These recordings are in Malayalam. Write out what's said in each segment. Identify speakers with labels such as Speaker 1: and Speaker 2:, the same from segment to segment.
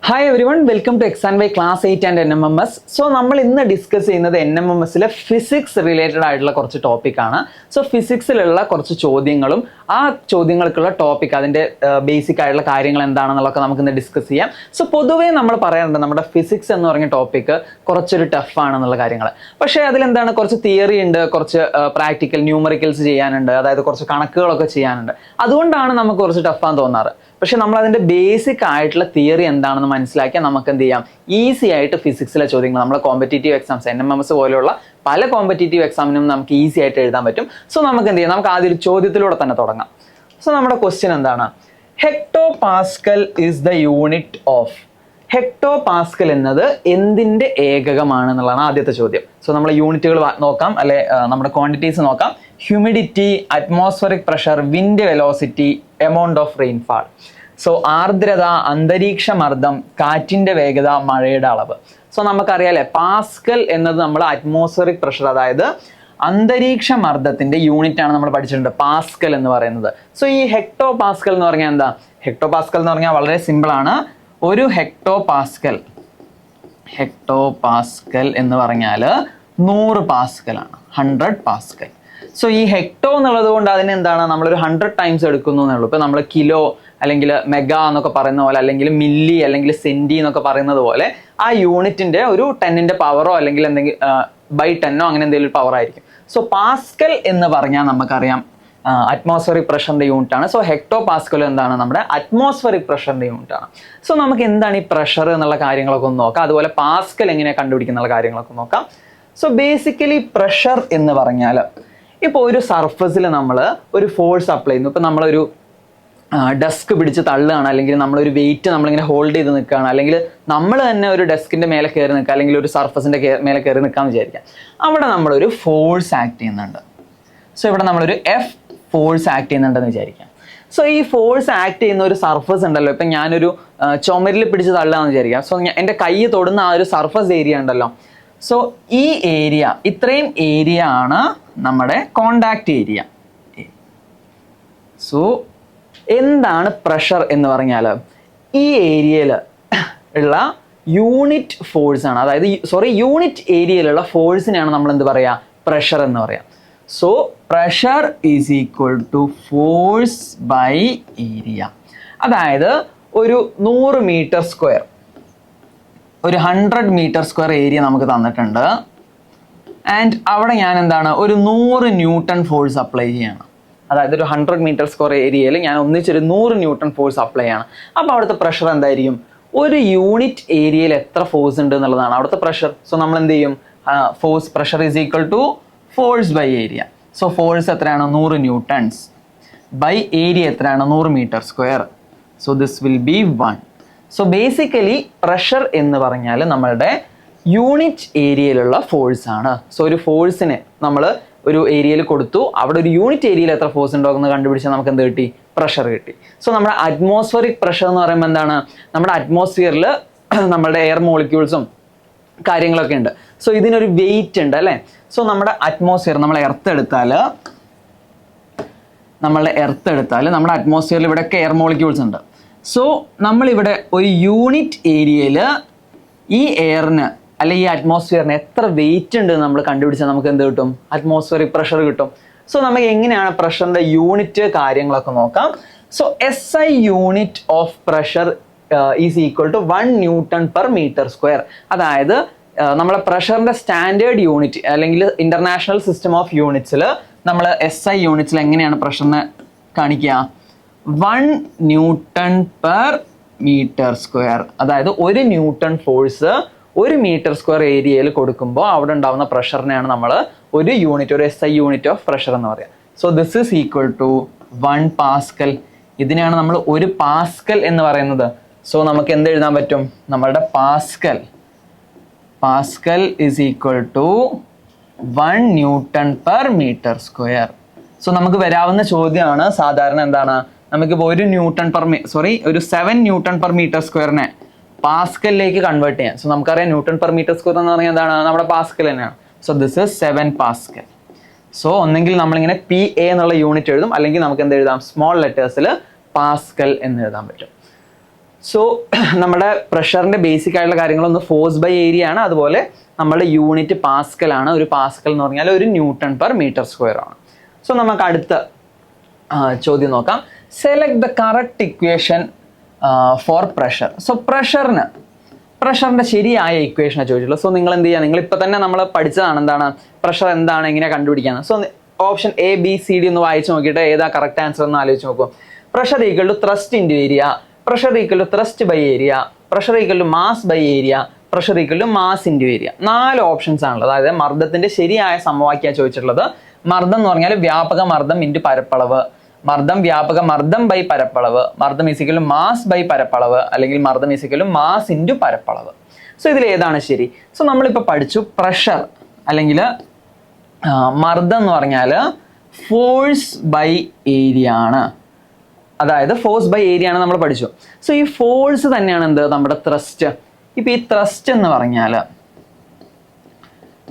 Speaker 1: Hi everyone, welcome to Exam Class 8 and NMMS. So, we will discuss NMMS physics related topic. So, physics ചോദ്യങ്ങളും ആ ചോദ്യങ്ങൾക്കുള്ള ടോപ്പിക് അതിന്റെ ബേസിക് ആയിട്ടുള്ള കാര്യങ്ങൾ എന്താണെന്നുള്ളതൊക്കെ നമുക്ക് ഇന്ന് ഡിസ്കസ് ചെയ്യാം. സോ പൊതുവേ നമ്മൾ പറയാറുണ്ട് നമ്മുടെ ഫിസിക്സ് എന്ന് പറയുന്ന ടോപ്പിക് കുറച്ചൊരു ടഫ് ആണെന്നുള്ള കാര്യങ്ങൾ. പക്ഷേ അതിൽ എന്താണ് കുറച്ച് തിയറി ഉണ്ട്, കുറച്ച് പ്രാക്ടിക്കൽ ന്യൂമറിക്കൽസ് ചെയ്യാനുണ്ട്, അതായത് കുറച്ച് കണക്കുകളൊക്കെ ചെയ്യാനുണ്ട്. അതുകൊണ്ടാണ് നമുക്ക് കുറച്ച് ടഫാന്ന് തോന്നാറ്. പക്ഷെ നമ്മൾ അതിന്റെ ബേസിക് ആയിട്ടുള്ള തിയറി എന്താണെന്ന് മനസ്സിലാക്കിയാൽ നമുക്ക് എന്ത് ചെയ്യാം, ഈസി ആയിട്ട് ഫിസിക്സിലെ ചോദ്യങ്ങൾ നമ്മുടെ കോമ്പറ്റേറ്റീവ് എക്സാംസ് NMMS പോലെയുള്ള പല കോമ്പറ്റേറ്റീവ് എക്സാമിനും നമുക്ക് ഈസി ആയിട്ട് എഴുതാൻ പറ്റും. സോ നമുക്ക് എന്ത് ചെയ്യാം, നമുക്ക് ആദ്യം ഒരു ചോദ്യത്തിലൂടെ തന്നെ തുടങ്ങാം. സോ നമ്മുടെ ക്വസ്റ്റ്യൻ എന്താണ്? Hecto Pascal is the unit of. Hecto Pascal എന്നത് എന്തിന്റെ ഏകകമാണ് എന്നുള്ളതാണ് ആദ്യത്തെ ചോദ്യം. സോ നമ്മൾ യൂണിറ്റുകൾ നോക്കാം, അല്ലെ നമ്മുടെ ക്വാണ്ടിറ്റീസ് നോക്കാം. Humidity, atmospheric pressure, wind velocity, amount of rainfall. So ആർദ്രത, അന്തരീക്ഷ മർദ്ദം, കാറ്റിന്റെ വേഗത, മഴയുടെ അളവ്. സോ നമുക്കറിയാലേ പാസ്കൽ എന്നത് നമ്മൾ അറ്റ്മോസ്ഫറിക് പ്രഷർ, അതായത് അന്തരീക്ഷ മർദ്ദത്തിന്റെ യൂണിറ്റ് ആണ് നമ്മൾ പഠിച്ചിട്ടുണ്ട് പാസ്കൽ എന്ന് പറയുന്നത്. സോ ഈ ഹെക്ടോ പാസ്കൽ എന്ന് പറഞ്ഞാൽ എന്താ? ഹെക്ടോ പാസ്കൽ എന്ന് പറഞ്ഞാൽ വളരെ സിമ്പിൾ ആണ്. ഒരു ഹെക്ടോ പാസ്കൽ എന്ന് പറഞ്ഞാൽ 100 പാസ്കൽ ആണ്, 100 പാസ്കൽ. സോ ഈ ഹെക്ടോ എന്നുള്ളത് കൊണ്ട് അതിനെന്താണ്, നമ്മളൊരു 100 ടൈംസ് എടുക്കുന്നു എന്നുള്ളൂ. ഇപ്പൊ നമ്മൾ കിലോ അല്ലെങ്കിൽ മെഗാ എന്നൊക്കെ പറയുന്ന പോലെ, അല്ലെങ്കിൽ മില്ലി അല്ലെങ്കിൽ സെന്റി എന്നൊക്കെ പറയുന്നത് പോലെ ആ യൂണിറ്റിന്റെ ഒരു 10ന്റെ പവറോ അല്ലെങ്കിൽ എന്തെങ്കിലും ബൈ 10ഓ അങ്ങനെ എന്തെങ്കിലും പവർ ആയിരിക്കും. സോ പാസ്കൽ എന്ന് പറഞ്ഞാൽ നമുക്കറിയാം അറ്റ്മോസ്ഫറിക് പ്രഷറിന്റെ യൂണിറ്റ് ആണ്. സോ ഹെക്ടോ പാസ്കൽ എന്താണ്, നമ്മുടെ അറ്റ്മോസ്ഫറിക് പ്രഷറിന്റെ യൂണിറ്റ് ആണ്. സോ നമുക്ക് എന്താണ് ഈ പ്രഷർ എന്നുള്ള കാര്യങ്ങളൊക്കെ ഒന്ന് നോക്കാം. അതുപോലെ പാസ്കൽ എങ്ങനെ കണ്ടുപിടിക്കുന്ന കാര്യങ്ങളൊക്കെ നോക്കാം. സോ ബേസിക്കലി പ്രഷർ എന്ന് പറഞ്ഞാൽ, ഇപ്പോൾ ഒരു സർഫസിൽ നമ്മൾ ഒരു ഫോഴ്സ് അപ്ലൈ ചെയ്യുന്നു. ഇപ്പം നമ്മളൊരു ഡെസ്ക് പിടിച്ച് തള്ളുകയാണ്, അല്ലെങ്കിൽ നമ്മളൊരു വെയിറ്റ് നമ്മളിങ്ങനെ ഹോൾഡ് ചെയ്ത് നിൽക്കുകയാണ്, അല്ലെങ്കിൽ നമ്മൾ തന്നെ ഒരു ഡെസ്കിന്റെ മേലെ കയറി നിൽക്കുക, അല്ലെങ്കിൽ ഒരു സർഫസിന്റെ മേലെ കയറി നിൽക്കാമെന്ന് വിചാരിക്കാം. അവിടെ നമ്മളൊരു ഫോഴ്സ് ആക്ട് ചെയ്യുന്നുണ്ട്. സോ ഇവിടെ നമ്മളൊരു എഫ് ഫോഴ്സ് ആക്ട് ചെയ്യുന്നുണ്ടെന്ന് വിചാരിക്കാം. സോ ഈ ഫോഴ്സ് ആക്ട് ചെയ്യുന്ന ഒരു സർഫസ് ഉണ്ടല്ലോ, ഇപ്പം ഞാനൊരു ചുമരിൽ പിടിച്ച് തള്ളുകയെന്ന് വിചാരിക്കാം. സോ എൻ്റെ കൈ തൊടുന്ന ആ ഒരു സർഫസ് ഏരിയ ഉണ്ടല്ലോ, സോ ഈ ഏരിയ, ഇത്രയും ഏരിയ ആണ് നമ്മുടെ കോണ്ടാക്ട് ഏരിയ. സോ എന്താണ് പ്രഷർ എന്ന് പറഞ്ഞാൽ, ഈ ഏരിയയിൽ ഉള്ള യൂണിറ്റ് ഫോഴ്സ് ആണ്, അതായത് യൂണിറ്റ് ഏരിയയിലുള്ള ഫോഴ്സിനെയാണ് നമ്മൾ എന്ത് പറയാ, പ്രഷർ എന്ന് പറയാം. So pressure is equal to force by area. അതായത് ഒരു 100 മീറ്റർ സ്ക്വയർ, ഒരു 100 മീറ്റർ സ്ക്വയർ ഏരിയ നമുക്ക് തന്നിട്ടുണ്ട്. ആൻഡ് അവിടെ ഞാൻ എന്താണ്, ഒരു 100 ന്യൂട്ടൺ ഫോഴ്സ് അപ്ലൈ ചെയ്യണം. അതായത് ഒരു 100 മീറ്റർ സ്ക്വയർ ഏരിയയിൽ ഞാൻ ഒന്നിച്ചൊരു 100 ന്യൂട്ടൺ ഫോഴ്സ് അപ്ലൈ ചെയ്യണം. അപ്പോൾ അവിടുത്തെ പ്രഷർ എന്തായിരിക്കും, ഒരു യൂണിറ്റ് ഏരിയയിൽ എത്ര ഫോഴ്സ് ഉണ്ട് എന്നുള്ളതാണ് അവിടുത്തെ പ്രഷർ. സോ നമ്മൾ എന്ത് ചെയ്യും, force pressure is equal to force by area. So force എത്രയാണ്, 100 ന്യൂട്ടൺസ് ബൈ ഏരിയ എത്രയാണ്, 100 metre square. So this will be 1. So basically pressure എന്ന് പറഞ്ഞാൽ നമ്മളുടെ യൂണിറ്റ് ഏരിയയിലുള്ള ഫോഴ്സ് ആണ്. സോ ഒരു ഫോഴ്സിനെ നമ്മൾ ഒരു ഏരിയയിൽ കൊടുത്തു, അവിടെ ഒരു യൂണിറ്റ് ഏരിയയിൽ എത്ര ഫോഴ്സ് ഉണ്ടോ എന്ന് കണ്ടുപിടിച്ചാൽ നമുക്ക് എന്ത് കിട്ടി, പ്രഷർ കിട്ടി. സോ നമ്മുടെ അറ്റ്മോസ്ഫറിക് പ്രഷർ എന്ന് പറയുമ്പോൾ എന്താണ്, നമ്മുടെ അറ്റ്മോസ്ഫിയറിൽ നമ്മുടെ എയർ മോളിക്യൂൾസും കാര്യങ്ങളൊക്കെ ഉണ്ട്. സോ ഇതിനൊരു വെയിറ്റ് ഉണ്ട് അല്ലേ. സോ നമ്മുടെ അറ്റ്മോസ്ഫിയർ, നമ്മളെ എർത്ത് എടുത്താൽ നമ്മുടെ അറ്റ്മോസ്ഫിയറിൽ ഇവിടെയൊക്കെ എയർ മോളിക്യൂൾസ് ഉണ്ട്. സോ നമ്മളിവിടെ ഒരു യൂണിറ്റ് ഏരിയയിൽ ഈ എയറിന് അല്ലെ ഈ അറ്റ്മോസ്ഫിയറിന് എത്ര വെയിറ്റ് ഉണ്ട് നമ്മൾ കണ്ടുപിടിച്ചാൽ നമുക്ക് എന്ത് കിട്ടും, അറ്റ്മോസ്ഫിയറിക് പ്രഷർ കിട്ടും. സോ നമുക്ക് എങ്ങനെയാണ് പ്രഷറിന്റെ യൂണിറ്റ് കാര്യങ്ങളൊക്കെ നോക്കാം. So SI unit of pressure is equal to 1 newton per metre square. അതായത് നമ്മളെ പ്രഷറിന്റെ സ്റ്റാൻഡേർഡ് യൂണിറ്റ് അല്ലെങ്കിൽ ഇന്റർനാഷണൽ സിസ്റ്റം ഓഫ് യൂണിറ്റ്സിൽ നമ്മൾ SI യൂണിറ്റ്സിൽ എങ്ങനെയാണ് പ്രഷറിനെ കാണിക്കുക, 1 ന്യൂട്ടൺ പെർ മീറ്റർ സ്ക്വയർ. അതായത് 1 ന്യൂട്ടൺ ഫോഴ്സ് 1 മീറ്റർ സ്ക്വയർ ഏരിയയിൽ കൊടുക്കുമ്പോൾ അവിടെ ഉണ്ടാവുന്ന പ്രഷറിനെയാണ് നമ്മൾ ഒരു യൂണിറ്റ്, ഒരു SI യൂണിറ്റ് ഓഫ് പ്രഷർ എന്ന് പറയാം. So this is equal to 1 pascal. ഇതിനെയാണ് നമ്മൾ 1 പാസ്കൽ എന്ന് പറയുന്നത്. സോ നമുക്ക് എന്ത് എഴുതാൻ പറ്റും, നമ്മളുടെ pascal is equal to 1 newton per metre square. So നമുക്ക് വരാവുന്ന ചോദ്യമാണ് സാധാരണ എന്താണ്, നമുക്കിപ്പോൾ ഒരു 7 ന്യൂട്ടൺ പെർ മീറ്റർ സ്ക്വയറിനെ പാസ്കലിലേക്ക് കൺവേർട്ട് ചെയ്യാം. സോ നമുക്കറിയാം ന്യൂട്ടൺ പെർ മീറ്റർ സ്ക്വയർ എന്ന് പറഞ്ഞാൽ എന്താണ്, നമ്മുടെ പാസ്കൽ തന്നെയാണ്. So this is 7 pascal. So ഒന്നെങ്കിൽ നമ്മളിങ്ങനെ PA എന്നുള്ള യൂണിറ്റ് എഴുതും, അല്ലെങ്കിൽ നമുക്ക് എന്ത് എഴുതാം, സ്മോൾ ലെറ്റേഴ്സിൽ പാസ്കൽ എന്ന് എഴുതാൻ പറ്റും. സോ നമ്മുടെ പ്രഷറിന്റെ ബേസിക് ആയിട്ടുള്ള കാര്യങ്ങളൊന്ന് ഫോഴ്സ് ബൈ ഏരിയ ആണ്. അതുപോലെ നമ്മുടെ യൂണിറ്റ് പാസ്കൽ ആണ്. ഒരു പാസ്കൽ എന്ന് പറഞ്ഞാൽ ഒരു ന്യൂട്ടൺ പെർ മീറ്റർ സ്ക്വയർ ആണ്. സോ നമുക്ക് അടുത്ത ചോദ്യം നോക്കാം. Select the correct equation for pressure. So പ്രഷറിന്റെ ശരിയായ ഇക്വേഷനെ ചോദിച്ചിട്ടുള്ളൂ. സോ നിങ്ങൾ എന്ത് ചെയ്യുക, നിങ്ങൾ ഇപ്പൊ തന്നെ നമ്മൾ പഠിച്ചതാണ് എന്താണ് പ്രഷർ എന്താണ്, എങ്ങനെ കണ്ടുപിടിക്കാന്ന്. So option A B C D ഒന്ന് വായിച്ചു നോക്കിയിട്ട് ഏതാ കറക്റ്റ് ആൻസർ എന്ന് ആലോചിച്ച് നോക്കും. Pressure equal to thrust into area, pressure equal to thrust by area, pressure equal to mass by area, pressure equal to mass into area. 4 options ആണുള്ളത്. അതായത് മർദ്ദത്തിന്റെ ശരിയായ സമവാക്യം ചോദിച്ചിട്ടുള്ളത്. മർദ്ദം എന്ന് പറഞ്ഞാൽ വ്യാപക മർദ്ദം ഇൻറ്റു പരപ്പളവ്, മർദ്ദം വ്യാപക മർദ്ദം ബൈ പരപ്പളവ്, മർദ്ദം ഈക്വൽ ടു മാസ് ബൈ പരപ്പളവ്, അല്ലെങ്കിൽ മർദ്ദം ഈക്വൽ ടു മാസ് ഇൻറ്റു പരപ്പളവ്. സോ ഇതിൽ ഏതാണ് ശരി? സോ നമ്മളിപ്പോൾ പഠിച്ചു പ്രഷർ അല്ലെങ്കിൽ മർദ്ദം എന്ന് പറഞ്ഞാൽ ഫോഴ്സ് ബൈ ഏരിയ ആണ്. അതായത് ഫോഴ്സ് ബൈ ഏരിയ ആണ് നമ്മൾ പഠിച്ചു. സോ ഈ ഫോഴ്സ് തന്നെയാണ് എന്ത് നമ്മുടെ ത്രസ്റ്റ്. ഇപ്പൊ ഈ ത്രസ്റ്റ് എന്ന് പറഞ്ഞാൽ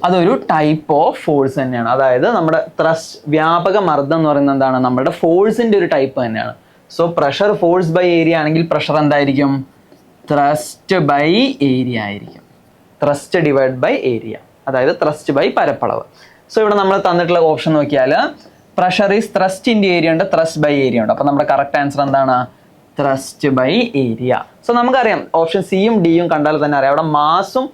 Speaker 1: അതൊരു ടൈപ്പ് ഓഫ് ഫോഴ്സ് തന്നെയാണ്. അതായത് നമ്മുടെ ത്രസ്റ്റ് വ്യാപക മർദ്ദം എന്ന് പറയുന്നത് എന്താണ്, നമ്മുടെ ഫോഴ്സിന്റെ ഒരു ടൈപ്പ് തന്നെയാണ്. So pressure force by area ആണെങ്കിൽ പ്രഷർ എന്തായിരിക്കും, ത്രസ്റ്റ് ബൈ ഏരിയ ആയിരിക്കും. ത്രസ്റ്റ് ഡിവൈഡ് ബൈ ഏരിയ, അതായത് ത്രസ്റ്റ് ബൈ പരപ്പളവ്. സോ ഇവിടെ നമ്മൾ തന്നിട്ടുള്ള ഓപ്ഷൻ നോക്കിയാൽ pressure is thrust into area ഉണ്ട്, ത്രസ്റ്റ് ബൈ ഏരിയ ഉണ്ട്. അപ്പൊ നമ്മുടെ കറക്റ്റ് ആൻസർ എന്താണ്, ത്രസ്റ്റ് ബൈ ഏരിയ. സോ നമുക്കറിയാം ഓപ്ഷൻ സിയും ഡിയും കണ്ടാൽ തന്നെ അറിയാം അവിടെ മാസും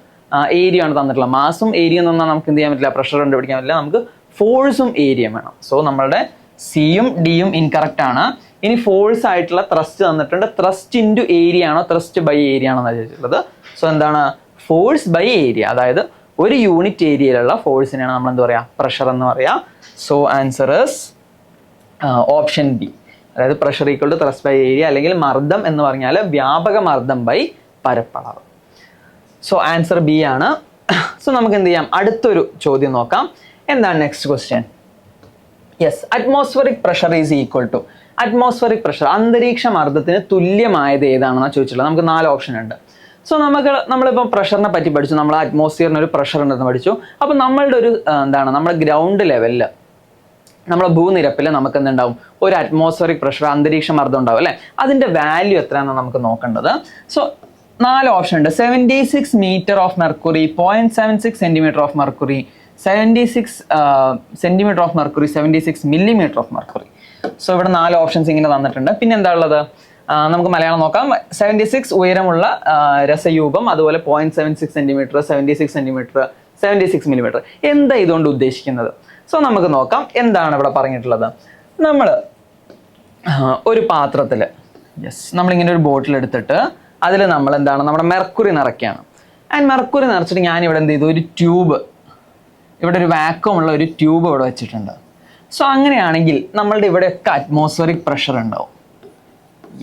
Speaker 1: ഏരിയ ആണ് തന്നിട്ടുള്ളത്. മാസും ഏരിയ എന്ന് പറഞ്ഞാൽ നമുക്ക് എന്ത് ചെയ്യാൻ പറ്റില്ല, പ്രഷർ കണ്ടുപിടിക്കാൻ പറ്റില്ല. നമുക്ക് ഫോഴ്സും ഏരിയ വേണം. സോ നമ്മളുടെ സിയും ഡിയും ഇൻകറക്റ്റ് ആണ്. ഇനി ഫോഴ്സ് ആയിട്ടുള്ള ത്രസ്റ്റ് തന്നിട്ടുണ്ട്. ത്രസ്റ്റ് ഇൻറ്റു ഏരിയ ആണോ ത്രസ്റ്റ് ബൈ ഏരിയ ആണോ എന്ന് ചോദിച്ചിട്ടുള്ളത്. സോ എന്താണ്, ഫോഴ്സ് ബൈ ഏരിയ. അതായത് ഒരു യൂണിറ്റ് ഏരിയയിലുള്ള ഫോഴ്സിനെയാണ് നമ്മൾ എന്താ പറയുക, പ്രഷർ എന്ന് പറയാം. So answer is option B. അതായത് pressure equal to thrust by area, അല്ലെങ്കിൽ മർദ്ദം എന്ന് പറഞ്ഞാൽ വ്യാപക മർദ്ദം ബൈ പരപ്പളവ്. സോ ആൻസർ ബി ആണ്. സോ നമുക്ക് എന്ത് ചെയ്യാം, അടുത്തൊരു ചോദ്യം നോക്കാം. എന്താണ് next question? Yes, atmospheric pressure is equal to. Atmospheric pressure അന്തരീക്ഷ മർദ്ദത്തിന് തുല്യമായത് ഏതാണെന്ന് ചോദിച്ചിട്ടുള്ളത്. നമുക്ക് 4 ഓപ്ഷൻ ഉണ്ട്. സോ നമ്മളിപ്പോൾ പ്രഷറിനെ പറ്റി പഠിച്ചു, നമ്മൾ അറ്റ്മോസ്ഫിയറിന് ഒരു പ്രഷർ ഉണ്ടെന്ന് പഠിച്ചു. അപ്പോൾ നമ്മളുടെ ഒരു നമ്മുടെ ഗ്രൗണ്ട് ലെവലിൽ, നമ്മുടെ ഭൂനിരപ്പിൽ നമുക്ക് എന്തുണ്ടാവും, ഒരു അറ്റ്മോസ്ഫറിക് പ്രഷർ അന്തരീക്ഷ മർദ്ദം ഉണ്ടാവും അല്ലേ. അതിന്റെ വാല്യൂ എത്രയാണെന്ന് നമുക്ക് നോക്കേണ്ടത്. സോ 4 ഓപ്ഷൻ ഉണ്ട്. 76 metre of mercury, 0.76 centimetre of mercury, 76 centimetre of mercury, 76 millimetre of mercury. So ഇവിടെ 4 ഓപ്ഷൻസ് ഇങ്ങനെ തന്നിട്ടുണ്ട്. പിന്നെ എന്താ ഉള്ളത്, നമുക്ക് മലയാളം നോക്കാം. 76 ഉയരമുള്ള രസയൂപം, അതുപോലെ 0.76 സെന്റിമീറ്റർ, 76 സെന്റിമീറ്റർ, 76 മില്ലിമീറ്റർ. എന്താ ഇതുകൊണ്ട് ഉദ്ദേശിക്കുന്നത്? സോ നമുക്ക് നോക്കാം എന്താണ് ഇവിടെ പറഞ്ഞിട്ടുള്ളത്. നമ്മൾ ഒരു പാത്രത്തിൽ, നമ്മളിങ്ങനെ ഒരു ബോട്ടിൽ എടുത്തിട്ട് അതിൽ നമ്മൾ എന്താണ്, നമ്മുടെ മെർക്കുറി നിറയ്ക്കുകയാണ്. ആൻഡ് മെർക്കുറി നിറച്ചിട്ട് ഞാൻ ഇവിടെ എന്ത് ചെയ്തു, ഒരു ട്യൂബ്, ഇവിടെ ഒരു വാക്വം ഉള്ള ഒരു ട്യൂബ് ഇവിടെ വെച്ചിട്ടുണ്ട്. സോ അങ്ങനെയാണെങ്കിൽ നമ്മളുടെ ഇവിടെയൊക്കെ അറ്റ്മോസ്ഫറിക് പ്രഷർ ഉണ്ടാവും.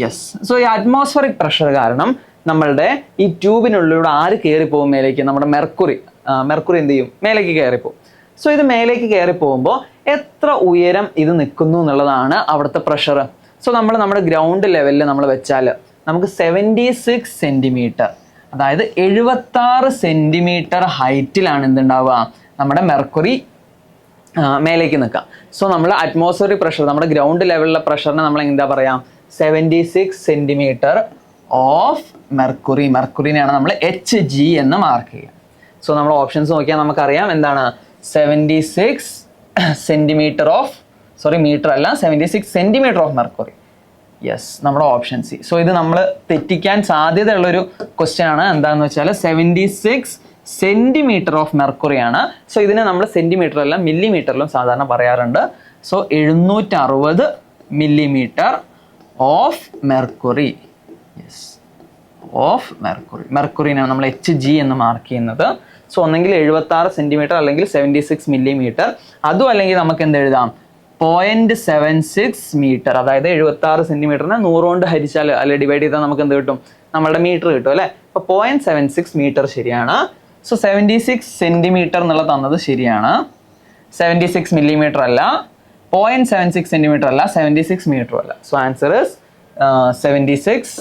Speaker 1: യെസ്, സോ ഈ അറ്റ്മോസ്ഫറിക് പ്രഷർ കാരണം നമ്മളുടെ ഈ ട്യൂബിനുള്ളിലൂടെ ആര് കയറിപ്പോകും മേലേക്ക്, നമ്മുടെ മെർക്കുറി എന്ത് ചെയ്യും, മേലേക്ക് കയറിപ്പോകും. സോ ഇത് മേലേക്ക് കയറി പോകുമ്പോൾ എത്ര ഉയരം ഇത് നിൽക്കുന്നു എന്നുള്ളതാണ് അവിടുത്തെ പ്രഷർ. സോ നമ്മുടെ ഗ്രൗണ്ട് ലെവലിൽ നമ്മൾ വെച്ചാൽ നമുക്ക് 76 സെന്റിമീറ്റർ, അതായത് 76 സെന്റിമീറ്റർ ഹൈറ്റിലാണ് എന്തുണ്ടാവുക, നമ്മുടെ മെർക്കുറി മേലേക്ക് നിൽക്കുക. സോ നമ്മൾ അറ്റ്മോസ്ഫറിക് പ്രഷർ, നമ്മുടെ ഗ്രൗണ്ട് ലെവലിലെ പ്രഷറിനെ നമ്മൾ എന്താ പറയാം, 76 സെന്റിമീറ്റർ ഓഫ് മെർക്കുറി. മെർക്കുറിനെയാണ് നമ്മൾ HG എന്ന് മാർക്ക് ചെയ്യുക. സോ നമ്മൾ ഓപ്ഷൻസ് നോക്കിയാൽ നമുക്കറിയാം എന്താണ്, 76 സെന്റിമീറ്റർ ഓഫ്, മീറ്റർ അല്ല, 76 സെന്റിമീറ്റർ ഓഫ് മെർക്കുറി. യെസ്, നമ്മുടെ ഓപ്ഷൻ സി. സോ ഇത് നമ്മൾ തെറ്റിക്കാൻ സാധ്യതയുള്ളൊരു ക്വസ്റ്റ്യൻ ആണ്. എന്താണെന്ന് വെച്ചാൽ 76 സെന്റിമീറ്റർ ഓഫ് മെർക്കുറി ആണ്. സോ ഇതിനെ നമ്മൾ സെന്റിമീറ്റർ അല്ല മില്ലിമീറ്ററിലും സാധാരണ പറയാറുണ്ട്. So 760 millimetre of mercury. Yes, of mercury. മെർക്കുറിനാണ് നമ്മൾ HG എന്ന് മാർക്ക് ചെയ്യുന്നത്. സോ ഒന്നെങ്കിൽ 76 സെന്റിമീറ്റർ അല്ലെങ്കിൽ 76 മില്ലിമീറ്റർ. അതും അല്ലെങ്കിൽ നമുക്ക് എന്ത് എഴുതാം, 0.76 മീറ്റർ. അതായത് 76 സെന്റിമീറ്ററിനെ 100 കൊണ്ട് ഹരിച്ചാൽ അല്ലെ ഡിവൈഡ് ചെയ്താൽ നമുക്ക് എന്ത് കിട്ടും, നമ്മളുടെ മീറ്റർ കിട്ടും അല്ലെ. അപ്പൊ 0.76 മീറ്റർ ശരിയാണ്. സോ 76 സെന്റിമീറ്റർ എന്നുള്ള തന്നത് ശരിയാണ്. 76 മില്ലിമീറ്റർ അല്ല, 0.76 സെന്റിമീറ്റർ അല്ല, 76 മീറ്റർ അല്ല. So answer is 76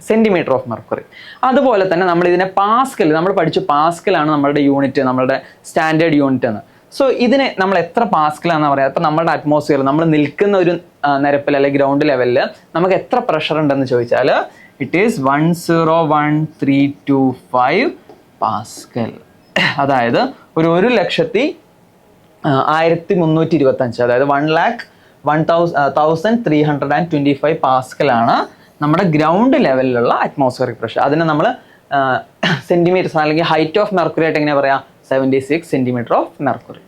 Speaker 1: centimetre of mercury. അതുപോലെ തന്നെ നമ്മൾ ഇതിനെ പാസ്കൽ, നമ്മൾ പഠിച്ചു പാസ്കലാണ് നമ്മളുടെ യൂണിറ്റ്, നമ്മളുടെ സ്റ്റാൻഡേർഡ് യൂണിറ്റ് എന്ന്. സോ ഇതിനെ നമ്മൾ എത്ര പാസ്കലാണെന്ന് പറയാം. ഇപ്പം നമ്മുടെ അറ്റ്മോസ്ഫിയർ, നമ്മൾ നിൽക്കുന്ന ഒരു നിരപ്പിൽ അല്ലെങ്കിൽ ഗ്രൗണ്ട് ലെവലിൽ നമുക്ക് എത്ര പ്രഷർ ഉണ്ടെന്ന് ചോദിച്ചാൽ ഇറ്റ് ഈസ് 101,325 പാസ്കൽ. അതായത് ഒരു 1,01,325, അതായത് 1,01,325 പാസ്കലാണ് നമ്മുടെ ഗ്രൗണ്ട് ലെവലിലുള്ള അറ്റ്മോസ്ഫിയറിക് പ്രഷർ. അതിനെ നമ്മൾ സെന്റിമീറ്റേഴ്സ് അല്ലെങ്കിൽ ഹൈറ്റ് ഓഫ് മെർക്കുറി ആയിട്ട് എങ്ങനെ പറയാം? 76 സെന്റിമീറ്റർ ഓഫ് മെർക്കുറി.